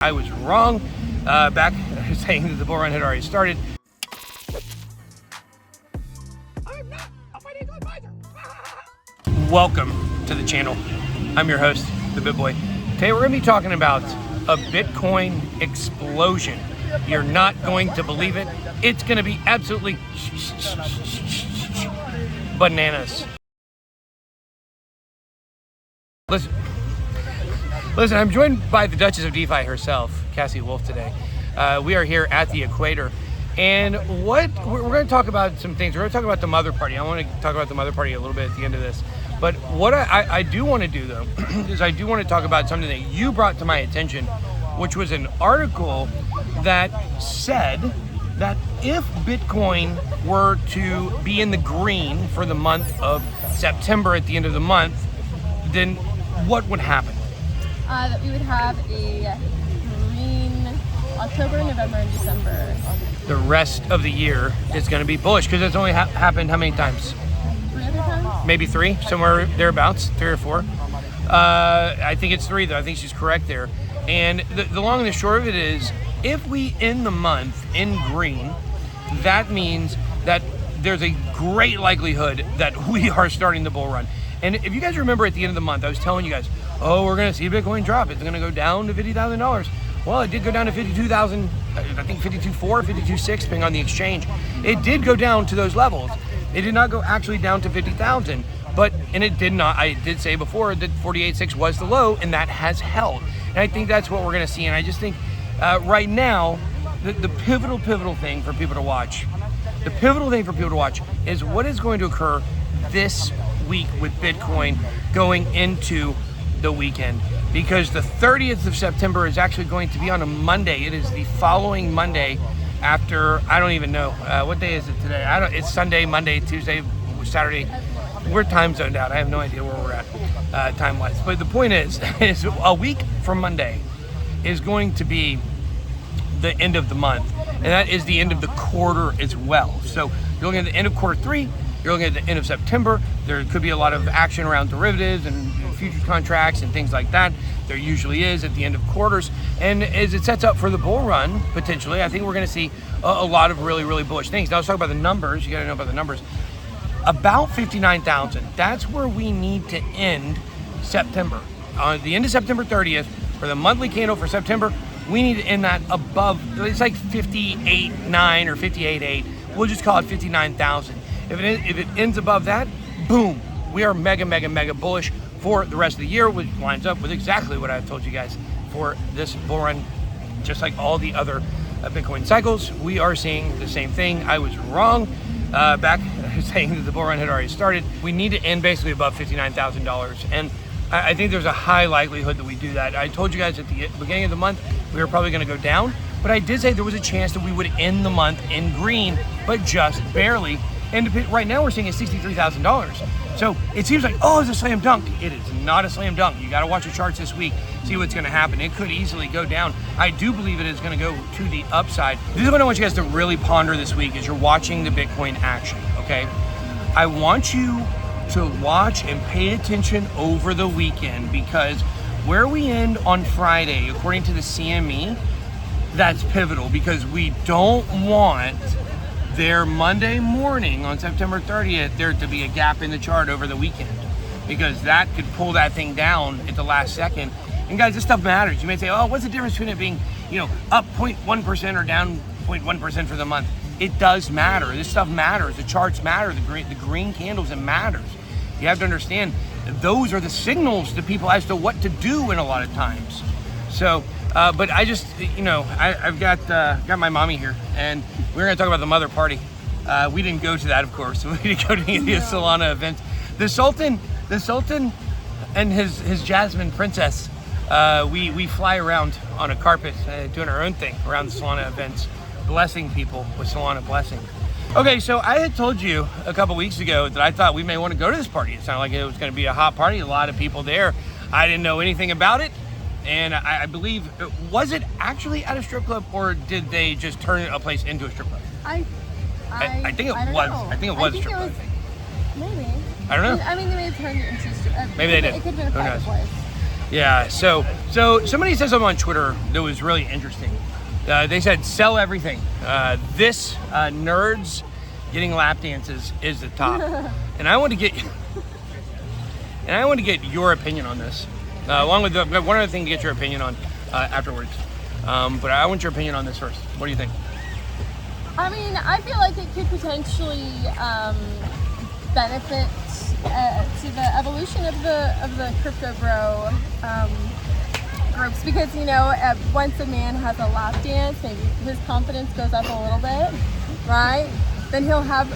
I was wrong back saying that the bull run had already started. I'm not a financial advisor. Welcome to the channel. I'm your host, the Bit Boy. Today we're going to be talking about a Bitcoin explosion. You're not going to believe it. It's going to be absolutely bananas. Listen, I'm joined by the Duchess of DeFi herself, Cassie Wolf, today. We are here at the equator, and we're going to talk about some things. We're going to talk about the mother party. I want to talk about the mother party a little bit at the end of this. But what I do want to do, though, is I do want to talk about something that you brought to my attention, which was an article that said that if Bitcoin were to be in the green for the month of September at the end of the month, then what would happen? That we would have a green October, November, and December. The rest of the year is going to be bullish because it's only happened how many times? 3 other times? Maybe 3, somewhere thereabouts, 3 or 4. I think it's 3 though. I think she's correct there. And the long and the short of it is, if we end the month in green, that means that there's a great likelihood that we are starting the bull run. And if you guys remember at the end of the month, I was telling you guys, oh, we're going to see Bitcoin drop. It's going to go down to $50,000. Well, it did go down to 52,000, I think 52.4, 52.6, depending on the exchange. It did go down to those levels. It did not go actually down to 50,000, and it did not. I did say before that 48.6 was the low, and that has held. And I think that's what we're going to see. And I just think right now, the pivotal thing for people to watch, is what is going to occur this week with Bitcoin going into the weekend, because the 30th of September is actually going to be on a Monday. It is the following Monday after, I don't even know, what day is it today? It's Sunday, Monday, Tuesday, Saturday. We're time zoned out. I have no idea where we're at time-wise. But the point is a week from Monday is going to be the end of the month, and that is the end of the quarter as well. So you're looking at the end of quarter 3, you're looking at the end of September. There could be a lot of action around derivatives and futures contracts and things like that. There usually is at the end of quarters. And as it sets up for the bull run, potentially, I think we're going to see a lot of really bullish things. Now let's talk about the numbers. You got to know about the numbers. About 59,000. That's where we need to end September. On the end of September 30th, for the monthly candle for September, we need to end that above. It's like 58.9 or 58.8. We'll just call it 59,000. If it ends above that, boom, we are mega bullish for the rest of the year, which lines up with exactly what I've told you guys for this bull run. Just like all the other Bitcoin cycles, we are seeing the same thing. I was wrong back saying that the bull run had already started. We need to end basically above $59,000, and I think there's a high likelihood that we do that. I told you guys at the beginning of the month we were probably going to go down, but I did say there was a chance that we would end the month in green, but just barely. And right now we're seeing at $63,000. So it seems like, oh, it's a slam dunk. It is not a slam dunk. You got to watch the charts this week, see what's going to happen. It could easily go down. I do believe it is going to go to the upside. This is what I want you guys to really ponder this week as you're watching the Bitcoin action, okay? I want you to watch and pay attention over the weekend, because where we end on Friday, according to the CME, that's pivotal, because we don't want there Monday morning on September 30th there to be a gap in the chart over the weekend, because that could pull that thing down at the last second. And guys, this stuff matters. You may say, oh, what's the difference between it being, up 0.1% or down 0.1% for the month? It does matter. This stuff matters. The charts matter. The green candles, it matters. You have to understand those are the signals to people as to what to do in a lot of times. So but I just, I've got my mommy here, and we're going to talk about the mother party. We didn't go to that, of course. We didn't go to any of the Solana events. The Sultan and his Jasmine princess, we fly around on a carpet doing our own thing around the Solana events, blessing people with Solana blessings. Okay, so I had told you a couple weeks ago that I thought we may want to go to this party. It sounded like it was going to be a hot party, a lot of people there. I didn't know anything about it. And I believe, was it actually at a strip club, or did they just turn a place into a strip club? I think it was. I think it was a strip club. Maybe. I don't know. I mean, they may have turned it into. Maybe they did. It could have been a private place. Yeah, so somebody said something on Twitter that was really interesting. They said, sell everything. This nerds getting lap dances is the top. And I want to get your opinion on this. Along with one other thing to get your opinion on afterwards. But I want your opinion on this first. What do you think? I mean, I feel like it could potentially benefit to the evolution of the crypto bro groups, because once a man has a lap dance, maybe his confidence goes up a little bit, right? Then he'll have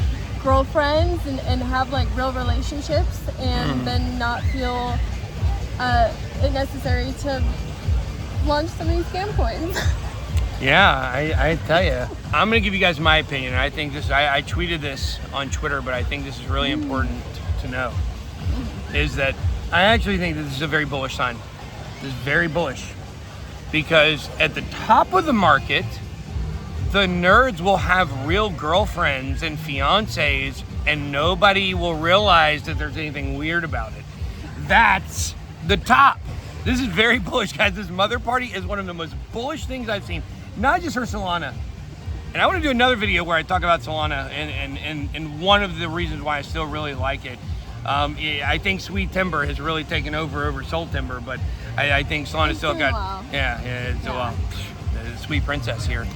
girlfriends and have like real relationships, and then not feel it necessary to launch some of these scam coins. Yeah, I tell you, I'm gonna give you guys my opinion. I think this. I tweeted this on Twitter, but I think this is really important to know. Is that I actually think that this is a very bullish sign. This is very bullish because at the top of the market, the nerds will have real girlfriends and fiancés, and nobody will realize that there's anything weird about it. That's the top. This is very bullish, guys. This mother party is one of the most bullish things I've seen. Not just for Solana. And I want to do another video where I talk about Solana and one of the reasons why I still really like it. I think Sweet Timber has really taken over Soul Timber, but I think Solana still got, it's a Sweet Princess here.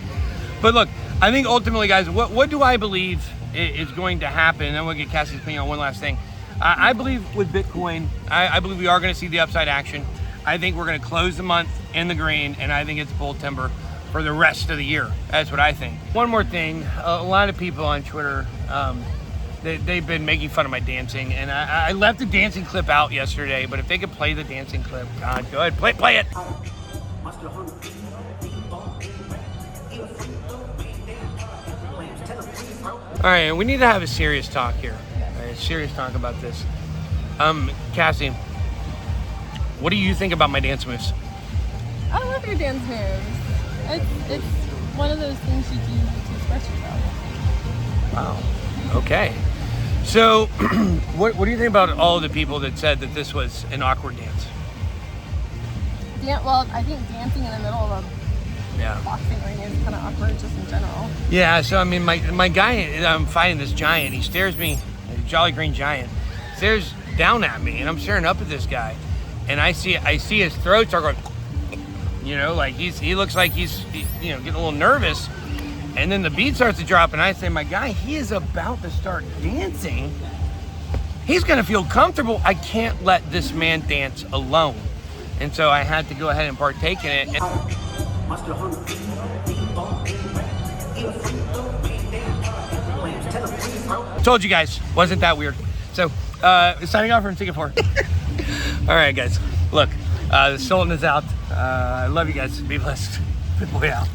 But look, I think ultimately, guys, what do I believe is going to happen? And then we'll get Cassie's opinion on one last thing. I believe with Bitcoin, I believe we are going to see the upside action. I think we're going to close the month in the green, and I think it's bull timber for the rest of the year. That's what I think. One more thing, a lot of people on Twitter, they've been making fun of my dancing, and I left the dancing clip out yesterday, but if they could play the dancing clip, God, go ahead, play it. All right, we need to have a serious talk here. A serious talk about this. Cassie, what do you think about my dance moves? I love your dance moves. It's one of those things you do to express yourself. Wow. Okay. So, what do you think about all the people that said that this was an awkward dance? Well, I think dancing in the middle of a boxing ring is kind of awkward just in general. Yeah, so I mean, my guy, I'm fighting this giant. He stares me, a jolly green giant, stares down at me, and I'm staring up at this guy, and I see his throat start going, like he looks like he's getting a little nervous, and then the beat starts to drop, and I say, my guy, he is about to start dancing. He's gonna feel comfortable. I can't let this man dance alone, and so I had to go ahead and partake in it. Told you guys, wasn't that weird? So, signing off from Ticket 4. All right, guys. Look, the Sultan is out. I love you guys. Be blessed. Good boy out.